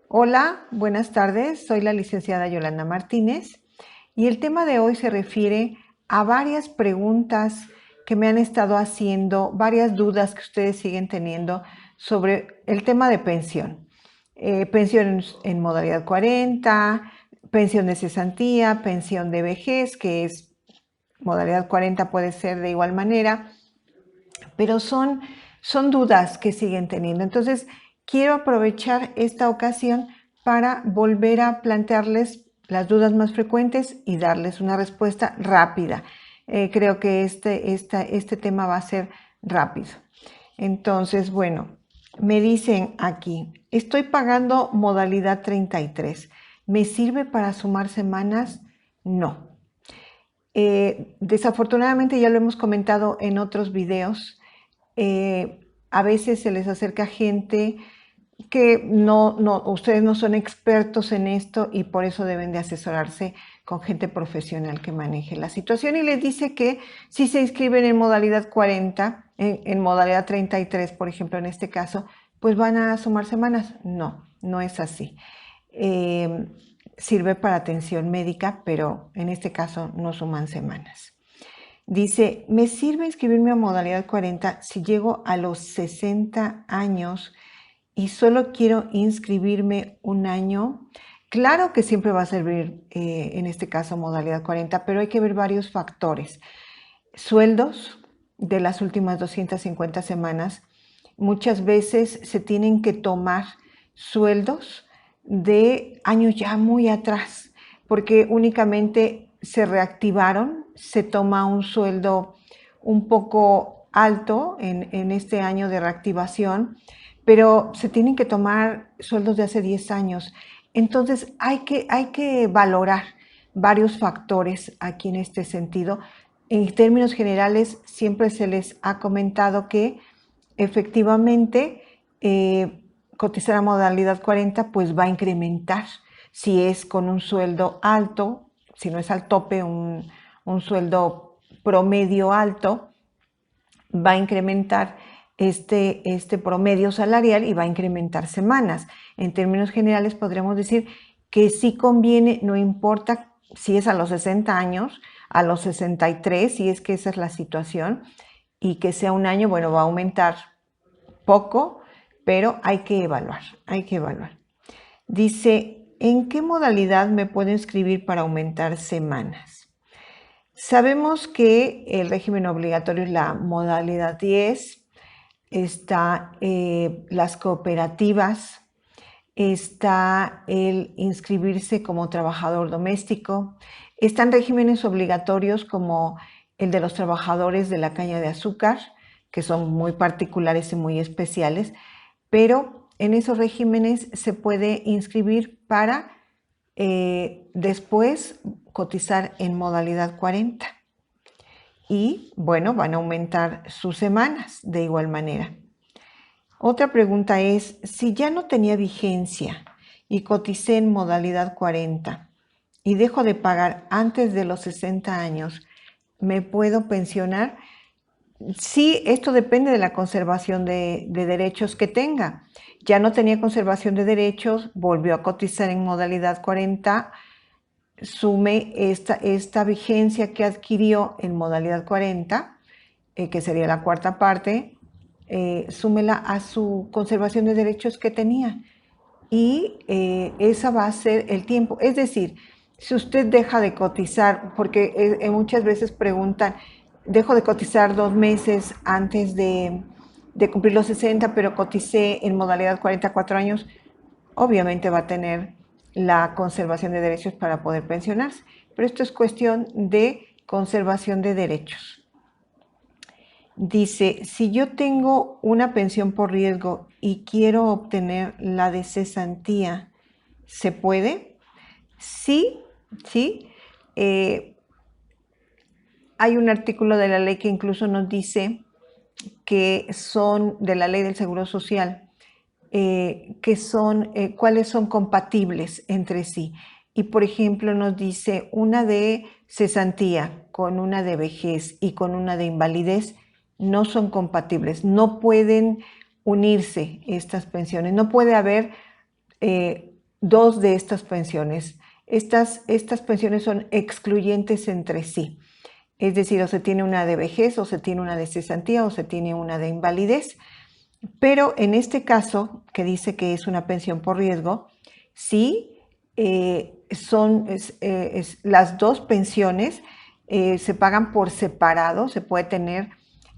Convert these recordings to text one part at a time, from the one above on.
Hola, buenas tardes. Soy la licenciada Yolanda Martínez y el tema de hoy se refiere a varias preguntas que me han estado haciendo, varias dudas que ustedes siguen teniendo sobre el tema de pensión. Pensión en modalidad 40, pensión de cesantía, pensión de vejez, que es modalidad 40, puede ser de igual manera, pero son dudas que siguen teniendo. Entonces, quiero aprovechar esta ocasión para volver a plantearles las dudas más frecuentes y darles una respuesta rápida. Creo que este tema va a ser rápido. Entonces, bueno, me dicen aquí, estoy pagando modalidad 33. ¿Me sirve para sumar semanas? No. Desafortunadamente, ya lo hemos comentado en otros videos, a veces se les acerca gente que ustedes no son expertos en esto y por eso deben de asesorarse con gente profesional que maneje la situación, y les dice que si se inscriben en modalidad 40, en modalidad 33, por ejemplo, en este caso, pues van a sumar semanas. No, no es así. Sirve para atención médica, pero en este caso no suman semanas. Dice, ¿me sirve inscribirme a modalidad 40 si llego a los 60 años y solo quiero inscribirme un año? Claro que siempre va a servir, en este caso, modalidad 40, pero hay que ver varios factores. Sueldos de las últimas 250 semanas. Muchas veces se tienen que tomar sueldos de años ya muy atrás, porque únicamente se reactivaron, se toma un sueldo un poco alto en este año de reactivación, pero se tienen que tomar sueldos de hace 10 años. Entonces hay que valorar varios factores aquí en este sentido. En términos generales, siempre se les ha comentado que efectivamente cotizar a modalidad 40 pues va a incrementar si es con un sueldo alto, si no es al tope, un sueldo promedio alto, va a incrementar este promedio salarial y va a incrementar semanas. En términos generales podríamos decir que sí conviene, no importa si es a los 60 años, a los 63, si es que esa es la situación, y que sea un año, bueno, va a aumentar poco, pero hay que evaluar, hay que evaluar. Dice, ¿en qué modalidad me puedo inscribir para aumentar semanas? Sabemos que el régimen obligatorio es la modalidad 10, está las cooperativas, está el inscribirse como trabajador doméstico, están regímenes obligatorios como el de los trabajadores de la caña de azúcar, que son muy particulares y muy especiales, pero en esos regímenes se puede inscribir para después cotizar en modalidad 40. Y bueno, van a aumentar sus semanas de igual manera. Otra pregunta es, si ya no tenía vigencia y coticé en modalidad 40 y dejo de pagar antes de los 60 años, ¿me puedo pensionar? Sí, esto depende de la conservación de derechos que tenga. Ya no tenía conservación de derechos, volvió a cotizar en modalidad 40, sume esta vigencia que adquirió en modalidad 40, que sería la cuarta parte, súmela a su conservación de derechos que tenía, y esa va a ser el tiempo. Es decir, si usted deja de cotizar, porque muchas veces preguntan, dejo de cotizar 2 meses antes de cumplir los 60, pero coticé en modalidad 44 años, obviamente va a tener la conservación de derechos para poder pensionarse. Pero esto es cuestión de conservación de derechos. Dice, si yo tengo una pensión por riesgo y quiero obtener la de cesantía, ¿se puede? Sí, sí. Hay un artículo de la ley que incluso nos dice que son de la ley del Seguro Social, que son, cuáles son compatibles entre sí. Y por ejemplo nos dice una de cesantía con una de vejez y con una de invalidez no son compatibles, no pueden unirse estas pensiones, no puede haber dos de estas pensiones. Estas pensiones son excluyentes entre sí. Es decir, o se tiene una de vejez, o se tiene una de cesantía, o se tiene una de invalidez. Pero en este caso, que dice que es una pensión por riesgo, sí son las dos pensiones se pagan por separado. Se puede tener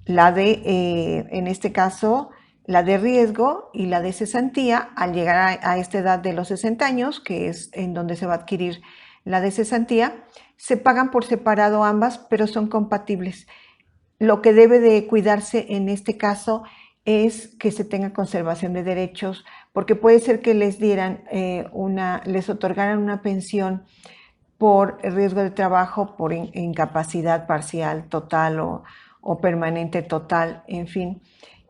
la de, en este caso, la de riesgo y la de cesantía al llegar a esta edad de los 60 años, que es en donde se va a adquirir la de cesantía. Se pagan por separado ambas, pero son compatibles. Lo que debe de cuidarse en este caso es que se tenga conservación de derechos, porque puede ser que les dieran les otorgaran una pensión por riesgo de trabajo, por incapacidad parcial, total o permanente total, en fin.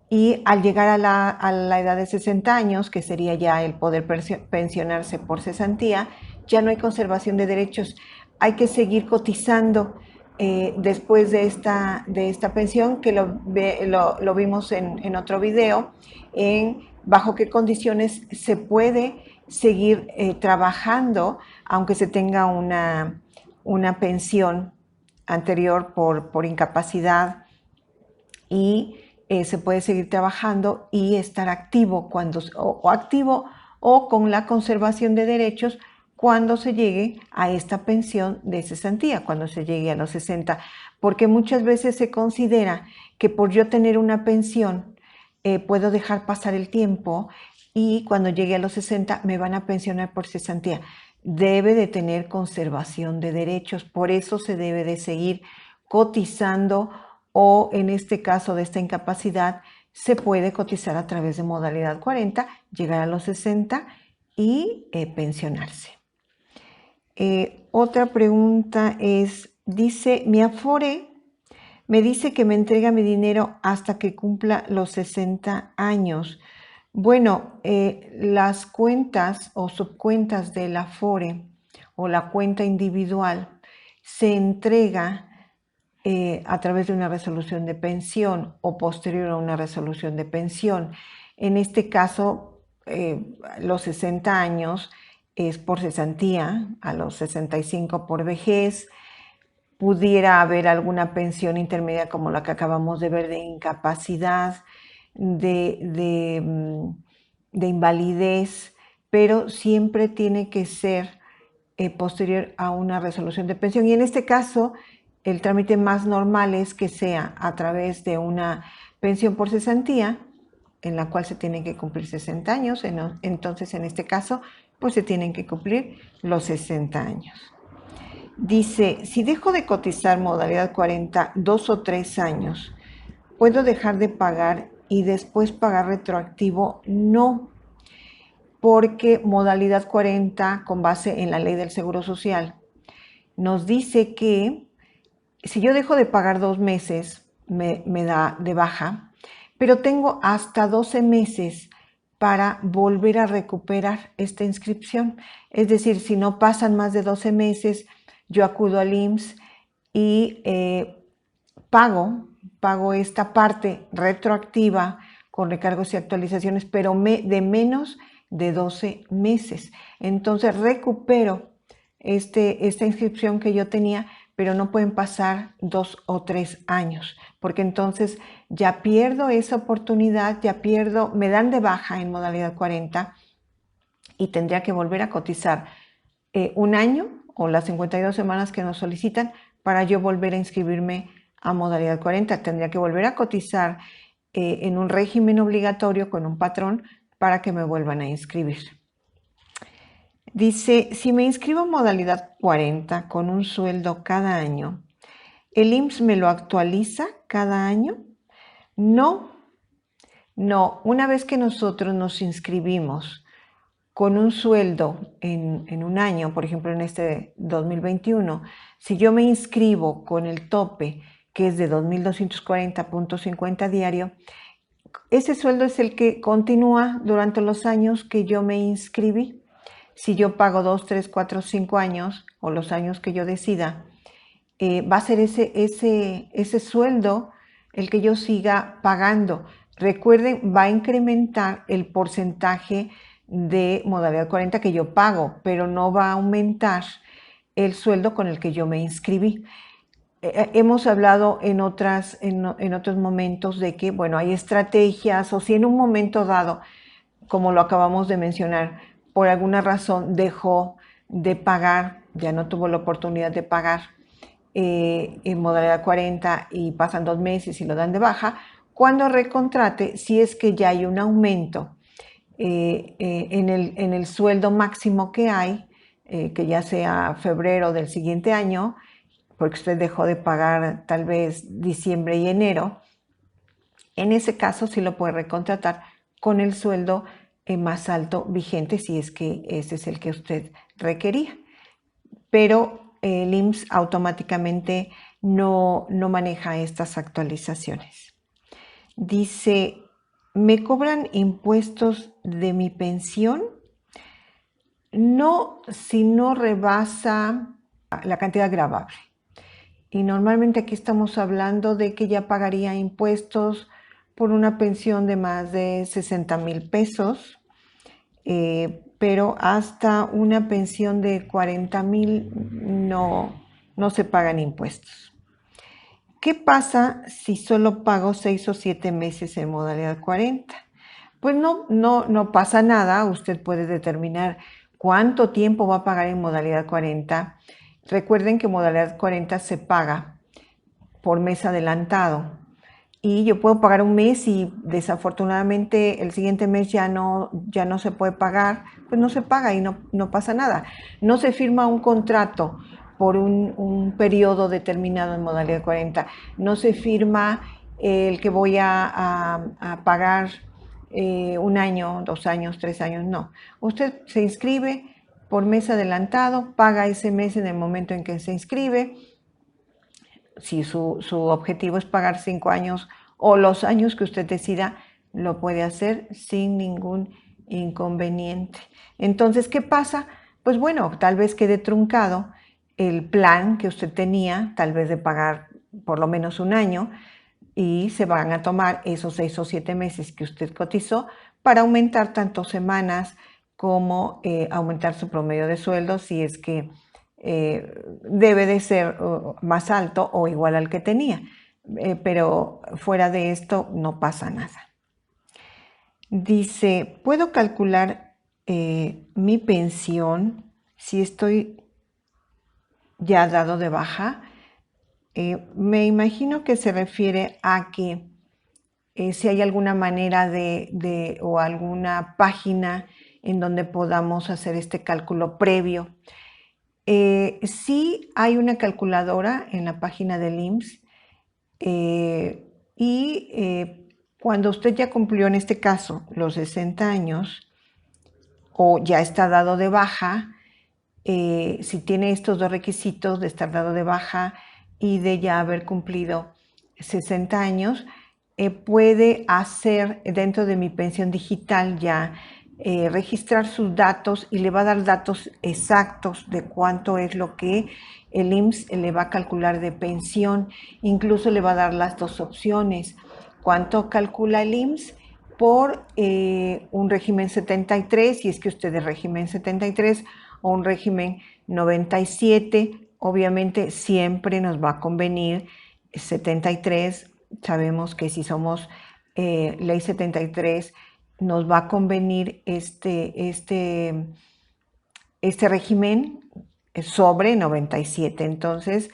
Y al llegar a la edad de 60 años, que sería ya el poder pensionarse por cesantía, ya no hay conservación de derechos. Hay que seguir cotizando después de esta pensión, que lo vimos en otro video, en bajo qué condiciones se puede seguir trabajando, aunque se tenga una pensión anterior por incapacidad, y se puede seguir trabajando y estar activo activo o con la conservación de derechos cuando se llegue a esta pensión de cesantía, cuando se llegue a los 60, porque muchas veces se considera que por yo tener una pensión puedo dejar pasar el tiempo y cuando llegue a los 60 me van a pensionar por cesantía. Debe de tener conservación de derechos, por eso se debe de seguir cotizando, o en este caso de esta incapacidad se puede cotizar a través de modalidad 40, llegar a los 60 y pensionarse. Otra pregunta es, dice, mi Afore me dice que me entrega mi dinero hasta que cumpla los 60 años. Bueno, las cuentas o subcuentas del Afore o la cuenta individual se entrega a través de una resolución de pensión o posterior a una resolución de pensión. En este caso, los 60 años es por cesantía, a los 65 por vejez. Pudiera haber alguna pensión intermedia como la que acabamos de ver de incapacidad, de invalidez, pero siempre tiene que ser posterior a una resolución de pensión. Y en este caso, el trámite más normal es que sea a través de una pensión por cesantía, en la cual se tienen que cumplir 60 años. Entonces, en este caso, pues se tienen que cumplir los 60 años. Dice, si dejo de cotizar modalidad 40 2 o 3 años, ¿puedo dejar de pagar y después pagar retroactivo? No, porque modalidad 40, con base en la ley del Seguro Social, nos dice que si yo dejo de pagar 2 meses, me da de baja, pero tengo hasta 12 meses para volver a recuperar esta inscripción. Es decir, si no pasan más de 12 meses, yo acudo al IMSS y pago esta parte retroactiva con recargos y actualizaciones, pero de menos de 12 meses. Entonces recupero esta inscripción que yo tenía, pero no pueden pasar 2 o 3 años, porque entonces ya pierdo esa oportunidad, me dan de baja en modalidad 40 y tendría que volver a cotizar un año o las 52 semanas que nos solicitan para yo volver a inscribirme a modalidad 40. Tendría que volver a cotizar en un régimen obligatorio con un patrón para que me vuelvan a inscribir. Dice, si me inscribo en modalidad 40 con un sueldo cada año, ¿el IMSS me lo actualiza cada año? No, una vez que nosotros nos inscribimos con un sueldo en un año, por ejemplo en este 2021, si yo me inscribo con el tope que es de 2.240.50 diario, ese sueldo es el que continúa durante los años que yo me inscribí. Si yo pago 2, 3, 4, 5 años o los años que yo decida, va a ser ese sueldo el que yo siga pagando. Recuerden, va a incrementar el porcentaje de modalidad 40 que yo pago, pero no va a aumentar el sueldo con el que yo me inscribí. Hemos hablado en otros momentos de que, bueno, hay estrategias, o si en un momento dado, como lo acabamos de mencionar, por alguna razón dejó de pagar, ya no tuvo la oportunidad de pagar en modalidad 40 y pasan 2 meses y lo dan de baja, cuando recontrate, si es que ya hay un aumento en el sueldo máximo que hay, que ya sea febrero del siguiente año, porque usted dejó de pagar tal vez diciembre y enero, en ese caso sí lo puede recontratar con el sueldo más alto vigente, si es que ese es el que usted requería. Pero el IMSS automáticamente no maneja estas actualizaciones. Dice, ¿me cobran impuestos de mi pensión? No, si no rebasa la cantidad gravable. Y normalmente aquí estamos hablando de que ya pagaría impuestos por una pensión de más de 60,000 pesos, pero hasta una pensión de 40,000 no se pagan impuestos. ¿Qué pasa si solo pago 6 o 7 meses en modalidad 40? Pues no pasa nada, usted puede determinar cuánto tiempo va a pagar en modalidad 40. Recuerden que modalidad 40 se paga por mes adelantado y yo puedo pagar un mes y desafortunadamente el siguiente mes ya no se puede pagar, pues no se paga y no pasa nada. No se firma un contrato por un periodo determinado en modalidad 40, no se firma el que voy a pagar 1 año, 2 años, 3 años, no. Usted se inscribe por mes adelantado, paga ese mes en el momento en que se inscribe. Si su objetivo es pagar 5 años o los años que usted decida, lo puede hacer sin ningún inconveniente. Entonces, ¿qué pasa? Pues bueno, tal vez quede truncado el plan que usted tenía, tal vez de pagar por lo menos 1 año, y se van a tomar esos 6 o 7 meses que usted cotizó para aumentar tanto semanas como aumentar su promedio de sueldo si es que debe de ser más alto o igual al que tenía. Pero fuera de esto no pasa nada. Dice, ¿puedo calcular mi pensión si estoy ya dado de baja? Me imagino que se refiere a que si hay alguna manera o alguna página en donde podamos hacer este cálculo previo. Sí hay una calculadora en la página del IMSS cuando usted ya cumplió, en este caso, los 60 años o ya está dado de baja, si tiene estos 2 requisitos de estar dado de baja y de ya haber cumplido 60 años, puede hacer dentro de mi pensión digital ya registrar sus datos y le va a dar datos exactos de cuánto es lo que el IMSS le va a calcular de pensión. Incluso le va a dar las 2 opciones. ¿Cuánto calcula el IMSS? Por un régimen 73, si es que usted es régimen 73, o un régimen 97, obviamente siempre nos va a convenir 73. Sabemos que si somos ley 73, nos va a convenir este régimen sobre 97. Entonces,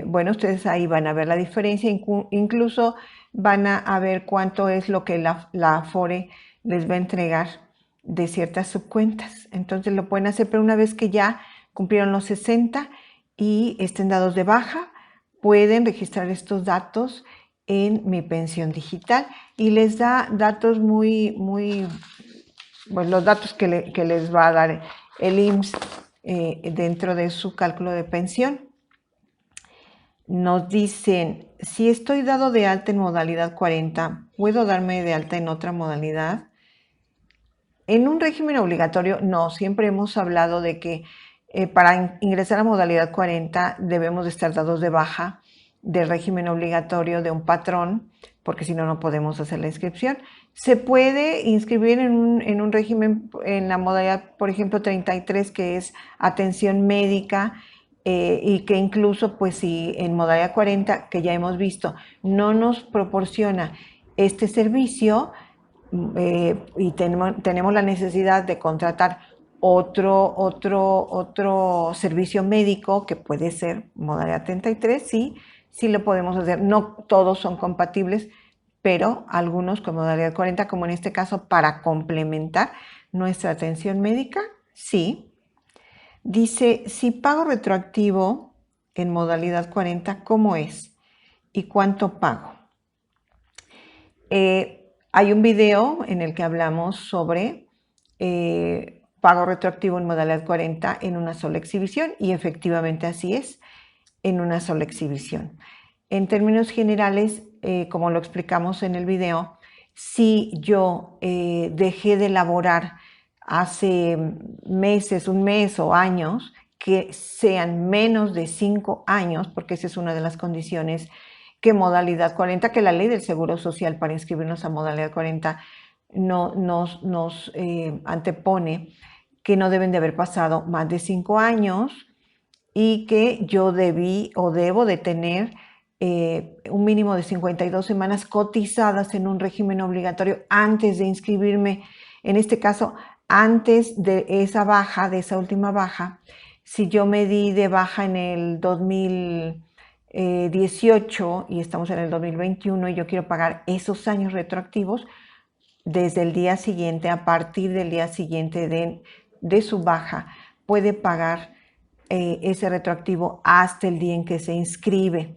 bueno, ustedes ahí van a ver la diferencia, incluso van a ver cuánto es lo que la Afore les va a entregar de ciertas subcuentas. Entonces lo pueden hacer, pero una vez que ya cumplieron los 60 y estén dados de baja, pueden registrar estos datos en mi pensión digital y les da datos pues los datos que les va a dar el IMSS dentro de su cálculo de pensión. Nos dicen, si estoy dado de alta en modalidad 40, ¿puedo darme de alta en otra modalidad? En un régimen obligatorio, no. Siempre hemos hablado de que para ingresar a modalidad 40 debemos de estar dados de baja del régimen obligatorio de un patrón, porque si no, no podemos hacer la inscripción. Se puede inscribir en un régimen, en la modalidad, por ejemplo, 33, que es atención médica, y que incluso, pues si en modalidad 40, que ya hemos visto, no nos proporciona este servicio, y tenemos la necesidad de contratar otro servicio médico, que puede ser modalidad 33, sí, sí lo podemos hacer. No todos son compatibles, pero algunos con modalidad 40, como en este caso, para complementar nuestra atención médica, sí. Dice, si pago retroactivo en modalidad 40, ¿cómo es? ¿Y cuánto pago? Hay un video en el que hablamos sobre pago retroactivo en modalidad 40 en una sola exhibición, y efectivamente así es, en una sola exhibición. En términos generales, como lo explicamos en el video, si yo dejé de laborar hace meses, un mes o años, que sean menos de 5 años, porque esa es una de las condiciones que modalidad 40, que la ley del Seguro Social para inscribirnos a modalidad 40 nos antepone, que no deben de haber pasado más de 5 años, y que yo debí o debo de tener un mínimo de 52 semanas cotizadas en un régimen obligatorio antes de inscribirme. En este caso, antes de esa baja, de esa última baja, si yo me di de baja en el 2018 y estamos en el 2021 y yo quiero pagar esos años retroactivos, desde el día siguiente, a partir del día siguiente de su baja, puede pagar ese retroactivo hasta el día en que se inscribe.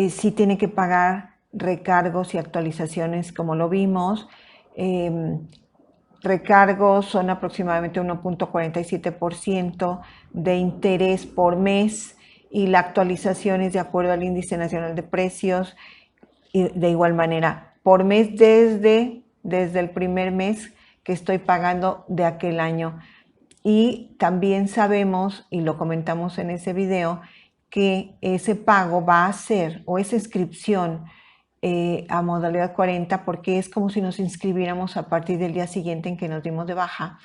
Sí tiene que pagar recargos y actualizaciones, como lo vimos. Recargos son aproximadamente 1.47% de interés por mes, y la actualización es de acuerdo al Índice Nacional de Precios, y de igual manera por mes desde el primer mes que estoy pagando de aquel año. Y también sabemos, y lo comentamos en ese video, que ese pago va a ser, o esa inscripción a modalidad 40, porque es como si nos inscribiéramos a partir del día siguiente en que nos dimos de baja.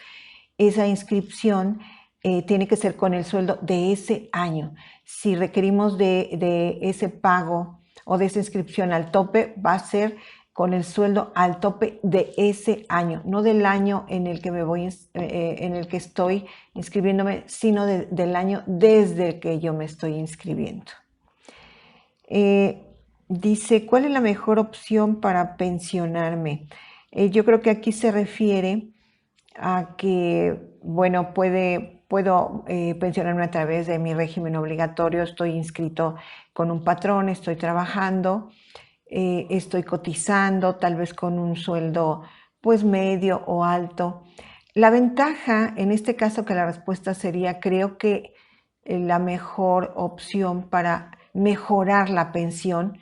Esa inscripción tiene que ser con el sueldo de ese año. Si requerimos de ese pago o de esa inscripción al tope, va a ser con el sueldo al tope de ese año, no del año en el que en el que estoy inscribiéndome, sino del año desde el que yo me estoy inscribiendo. Dice, ¿cuál es la mejor opción para pensionarme? Yo creo que aquí se refiere a que, bueno, puedo pensionarme a través de mi régimen obligatorio. Estoy inscrito con un patrón, estoy trabajando, estoy cotizando, tal vez con un sueldo pues medio o alto. La ventaja en este caso, que la respuesta sería, creo que la mejor opción para mejorar la pensión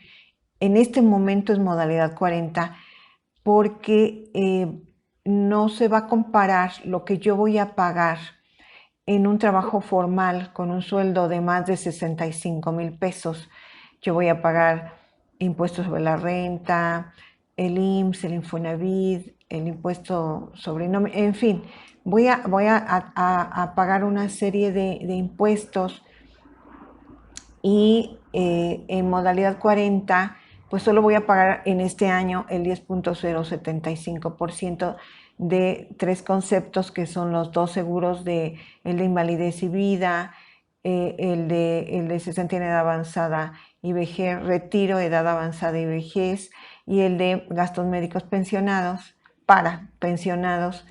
en este momento es modalidad 40, porque no se va a comparar lo que yo voy a pagar en un trabajo formal con un sueldo de más de 65,000 pesos. Yo voy a pagar impuestos sobre la renta, el IMSS, el Infonavit, el impuesto sobre nómina, en fin, voy a pagar una serie de impuestos, y en modalidad 40, pues solo voy a pagar en este año el 10.075% de 3 conceptos, que son los 2 seguros, el de invalidez y vida, el de cesantía en edad avanzada y vejez, retiro, edad avanzada y vejez, y el de gastos médicos pensionados, para pensionados.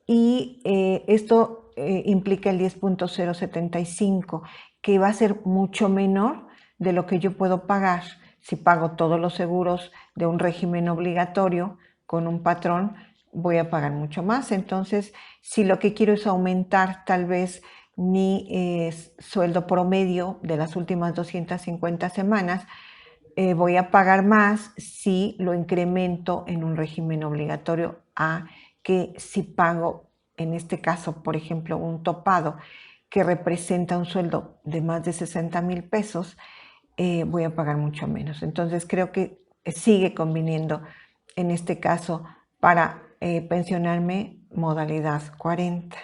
Y esto implica el 10.075, que va a ser mucho menor de lo que yo puedo pagar si pago todos los seguros de un régimen obligatorio con un patrón. Voy a pagar mucho más. Entonces, si lo que quiero es aumentar tal vez mi sueldo promedio de las últimas 250 semanas, voy a pagar más si lo incremento en un régimen obligatorio, a que si pago, en este caso, por ejemplo, un topado que representa un sueldo de más de 60,000 pesos, voy a pagar mucho menos. Entonces creo que sigue conviniendo en este caso para pensionarme modalidad 40.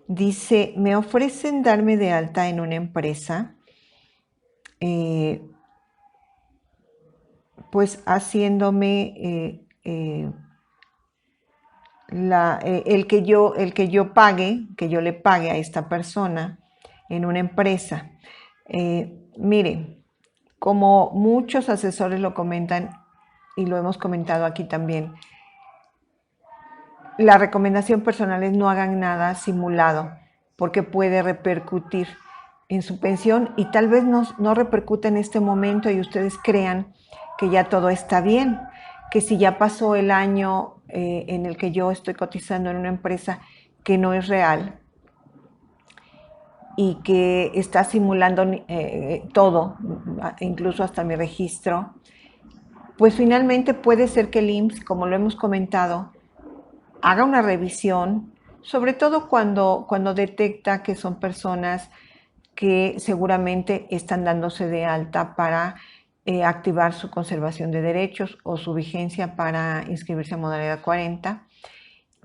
Dice, me ofrecen darme de alta en una empresa, pues haciéndome el que yo pague, que yo le pague a esta persona en una empresa. Mire, como muchos asesores lo comentan y lo hemos comentado aquí también, la recomendación personal es no hagan nada simulado porque puede repercutir en su pensión y tal vez no repercute en este momento y ustedes crean que ya todo está bien, que si ya pasó el año en el que yo estoy cotizando en una empresa que no es real y que está simulando todo, incluso hasta mi registro, pues finalmente puede ser que el IMSS, como lo hemos comentado, haga una revisión, sobre todo cuando detecta que son personas que seguramente están dándose de alta para activar su conservación de derechos o su vigencia para inscribirse a modalidad 40.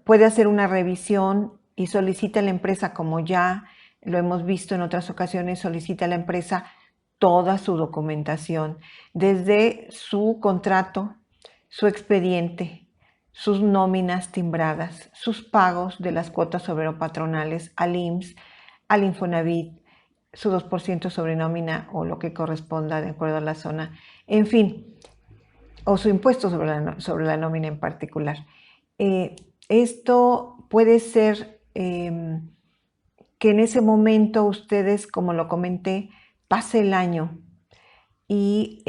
Puede hacer una revisión y solicita a la empresa, como ya lo hemos visto en otras ocasiones, solicita a la empresa toda su documentación, desde su contrato, su expediente, sus nóminas timbradas, sus pagos de las cuotas obrero-patronales al IMSS, al Infonavit, su 2% sobre nómina o lo que corresponda de acuerdo a la zona, en fin, o su impuesto sobre la nómina en particular. Esto puede ser que en ese momento ustedes, como lo comenté, pase el año y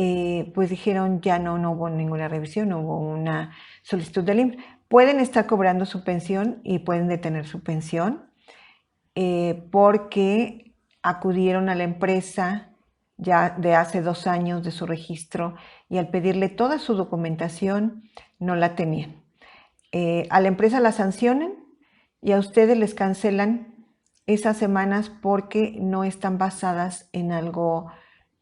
pues dijeron ya no hubo ninguna revisión, no hubo una solicitud del IMSS. Pueden estar cobrando su pensión y pueden detener su pensión porque acudieron a la empresa ya de hace 2 años de su registro y al pedirle toda su documentación no la tenían. A la empresa la sancionan y a ustedes les cancelan esas semanas porque no están basadas en algo,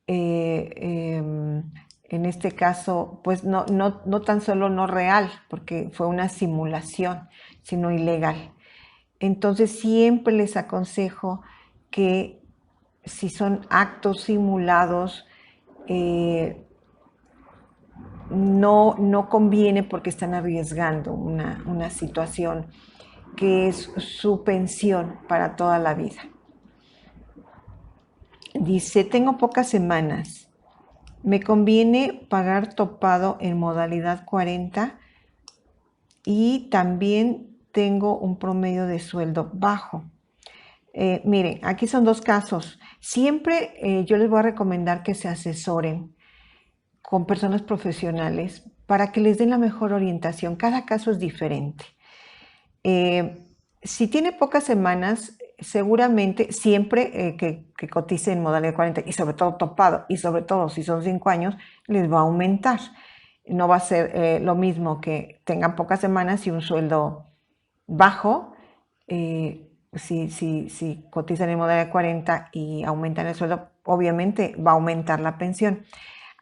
en este caso, pues no tan solo no real, porque fue una simulación, sino ilegal. Entonces siempre les aconsejo que si son actos simulados, no conviene porque están arriesgando una situación que es su pensión para toda la vida. Dice, tengo pocas semanas. Me conviene pagar topado en modalidad 40 y también tengo un promedio de sueldo bajo. Miren, aquí son 2 casos. Siempre yo les voy a recomendar que se asesoren con personas profesionales para que les den la mejor orientación. Cada caso es diferente. Si tiene pocas semanas, seguramente siempre que cotice en modalidad 40 y sobre todo topado y sobre todo si son 5 años, les va a aumentar. No va a ser lo mismo que tengan pocas semanas y un sueldo bajo. Si cotizan en modalidad 40 y aumentan el sueldo, obviamente va a aumentar la pensión.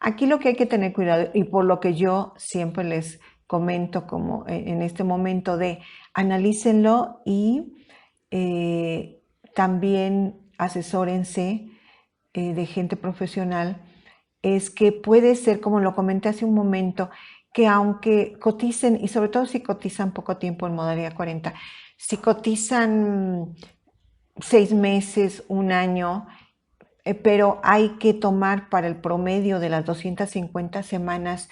Aquí lo que hay que tener cuidado, y por lo que yo siempre les comento como en este momento de analícenlo y también asesórense de gente profesional, es que puede ser, como lo comenté hace un momento, que aunque coticen, y sobre todo si cotizan poco tiempo en modalidad 40, si cotizan 6 meses, 1 año, pero hay que tomar para el promedio de las 250 semanas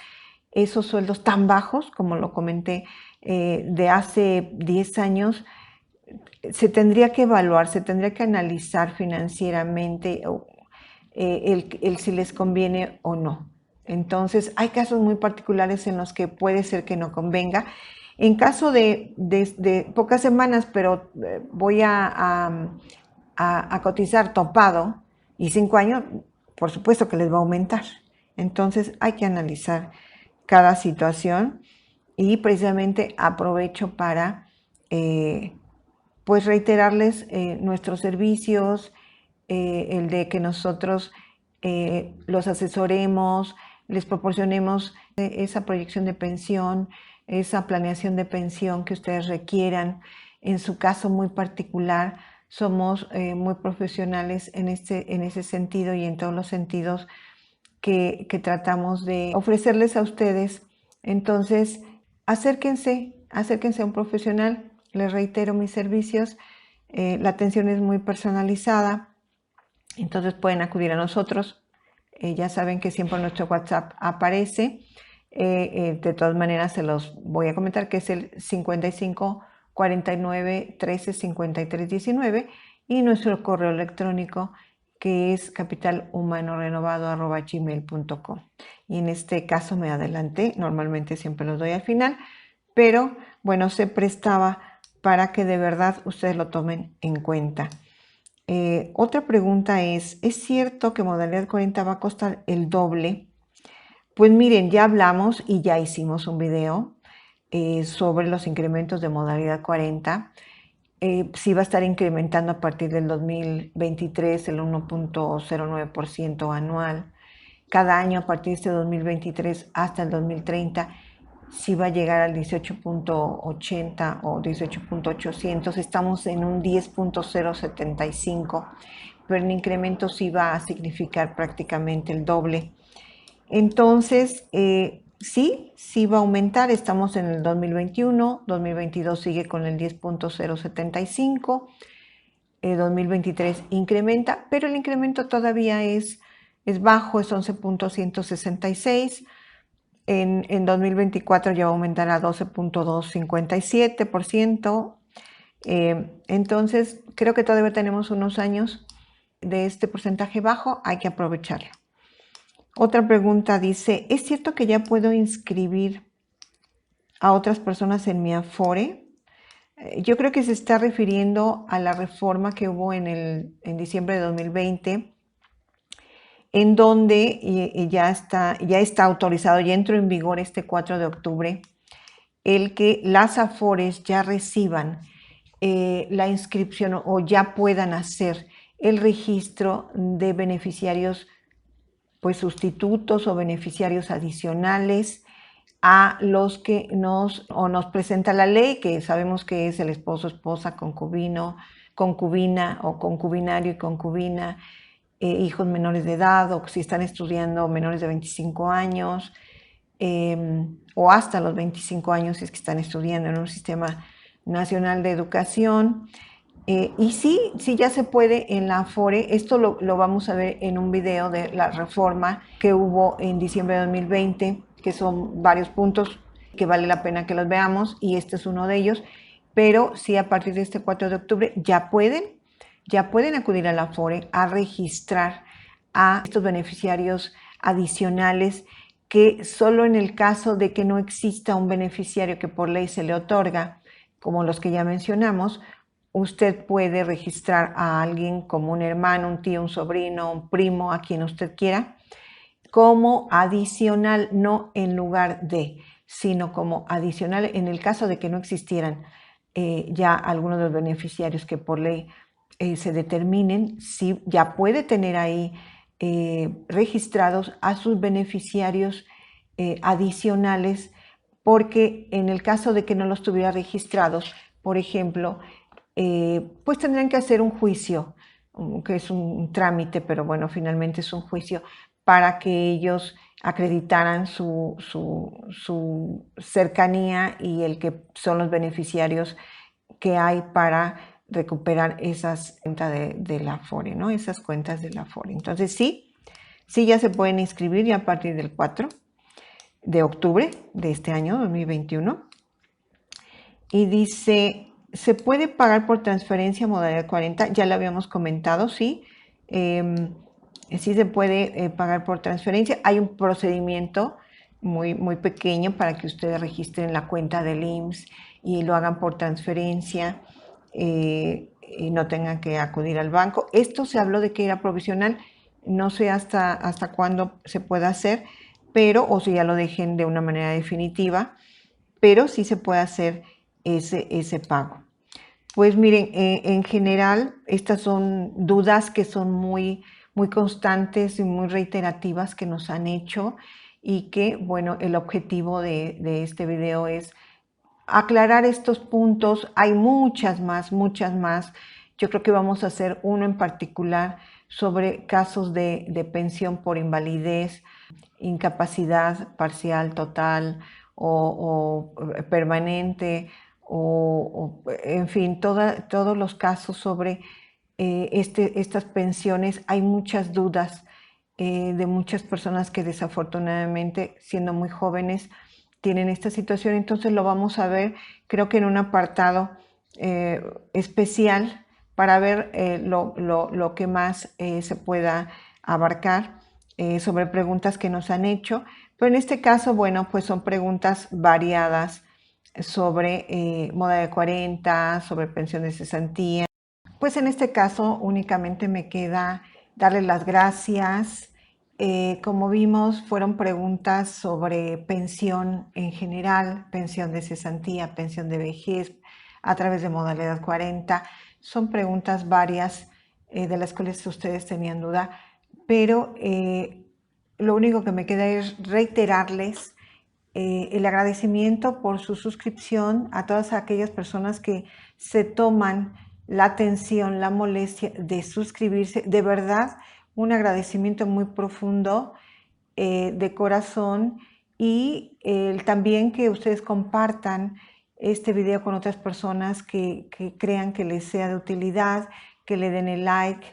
esos sueldos tan bajos, como lo comenté, de hace 10 años, se tendría que evaluar, se tendría que analizar financieramente el si les conviene o no. Entonces, hay casos muy particulares en los que puede ser que no convenga. En caso de pocas semanas, pero voy a cotizar topado y 5 años, por supuesto que les va a aumentar. Entonces, hay que analizar cada situación y precisamente aprovecho para pues reiterarles nuestros servicios, el de que nosotros los asesoremos, les proporcionemos esa proyección de pensión, esa planeación de pensión que ustedes requieran. En su caso muy particular, somos muy profesionales en ese sentido y en todos los sentidos que tratamos de ofrecerles a ustedes. Entonces, acérquense a un profesional. Les reitero mis servicios. La atención es muy personalizada, entonces pueden acudir a nosotros. Ya saben que siempre nuestro WhatsApp aparece. De todas maneras, se los voy a comentar, que es el 55 49 13 53 19 y nuestro correo electrónico, que es capitalhumanorenovado@gmail.com. Y en este caso me adelanté, normalmente siempre los doy al final, pero bueno, se prestaba para que de verdad ustedes lo tomen en cuenta. Otra pregunta ¿es cierto que modalidad 40 va a costar el doble? Pues miren, ya hablamos y ya hicimos un video sobre los incrementos de modalidad 40. Sí va a estar incrementando a partir del 2023 el 1.09% anual. Cada año a partir de este 2023 hasta el 2030 sí va a llegar al 18.80 o 18.800. Estamos en un 10.075, pero el incremento sí va a significar prácticamente el doble. Entonces, sí va a aumentar. Estamos en el 2021, 2022 sigue con el 10.075, 2023 incrementa, pero el incremento todavía es bajo, es 11.166. En 2024 ya va a aumentar a 12.257%. Entonces, creo que todavía tenemos unos años de este porcentaje bajo, hay que aprovecharlo. Otra pregunta dice, ¿es cierto que ya puedo inscribir a otras personas en mi Afore? Yo creo que se está refiriendo a la reforma que hubo en diciembre de 2020, en donde ya está autorizado, ya entró en vigor este 4 de octubre, el que las Afores ya reciban la inscripción o ya puedan hacer el registro de beneficiarios pues sustitutos o beneficiarios adicionales a los que nos presenta la ley, que sabemos que es el esposo, esposa, concubino, concubina o concubinario y concubina, hijos menores de edad, o si están estudiando menores de 25 años, o hasta los 25 años si es que están estudiando en un sistema nacional de educación. Y sí ya se puede en la Afore. Esto lo vamos a ver en un video de la reforma que hubo en diciembre de 2020, que son varios puntos que vale la pena que los veamos, y este es uno de ellos. Pero sí, a partir de este 4 de octubre ya pueden acudir a la Afore a registrar a estos beneficiarios adicionales, que solo en el caso de que no exista un beneficiario que por ley se le otorga, como los que ya mencionamos, usted puede registrar a alguien como un hermano, un tío, un sobrino, un primo, a quien usted quiera, como adicional, no en lugar de, sino como adicional en el caso de que no existieran ya algunos de los beneficiarios que por ley se determinen. Sí, ya puede tener ahí registrados a sus beneficiarios adicionales, porque en el caso de que no los tuviera registrados, por ejemplo, pues tendrán que hacer un juicio, que es un trámite, pero bueno, finalmente es un juicio para que ellos acreditaran su cercanía y el que son los beneficiarios que hay para recuperar esas cuentas de la Afore, ¿no? Esas cuentas de la Afore. Entonces sí ya se pueden inscribir ya a partir del 4 de octubre de este año 2021. Y dice, ¿se puede pagar por transferencia modalidad 40? Ya lo habíamos comentado, sí. Sí se puede pagar por transferencia. Hay un procedimiento muy pequeño para que ustedes registren la cuenta del IMSS y lo hagan por transferencia y no tengan que acudir al banco. Esto se habló de que era provisional. No sé hasta cuándo se pueda hacer, pero o si ya lo dejen de una manera definitiva, pero sí se puede hacer ese pago. Pues miren, en general estas son dudas que son muy muy constantes y muy reiterativas que nos han hecho y que, bueno, el objetivo de este video es aclarar estos puntos. Hay muchas más, muchas más. Yo creo que vamos a hacer uno en particular sobre casos de pensión por invalidez, incapacidad parcial, total o permanente, en fin, todos los casos sobre estas pensiones. Hay muchas dudas de muchas personas que desafortunadamente, siendo muy jóvenes, tienen esta situación. Entonces lo vamos a ver, creo que en un apartado especial para ver lo que más se pueda abarcar sobre preguntas que nos han hecho. Pero en este caso, bueno, pues son preguntas variadas sobre modalidad 40, sobre pensión de cesantía. Pues en este caso únicamente me queda darles las gracias. Como vimos, fueron preguntas sobre pensión en general, pensión de cesantía, pensión de vejez a través de modalidad 40. Son preguntas varias de las cuales ustedes tenían duda, pero lo único que me queda es reiterarles el agradecimiento por su suscripción a todas aquellas personas que se toman la atención, la molestia de suscribirse. De verdad, un agradecimiento muy profundo de corazón, y también que ustedes compartan este video con otras personas que crean que les sea de utilidad, que le den el like,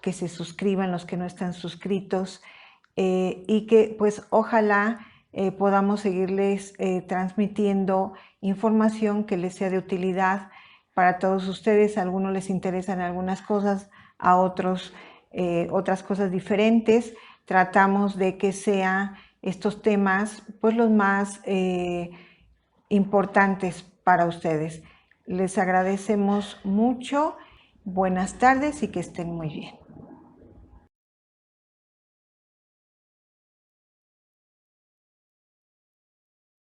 que se suscriban los que no están suscritos, y que pues ojalá podamos seguirles transmitiendo información que les sea de utilidad para todos ustedes. A algunos les interesan algunas cosas, a otros otras cosas diferentes. Tratamos de que sean estos temas pues los más importantes para ustedes. Les agradecemos mucho. Buenas tardes y que estén muy bien.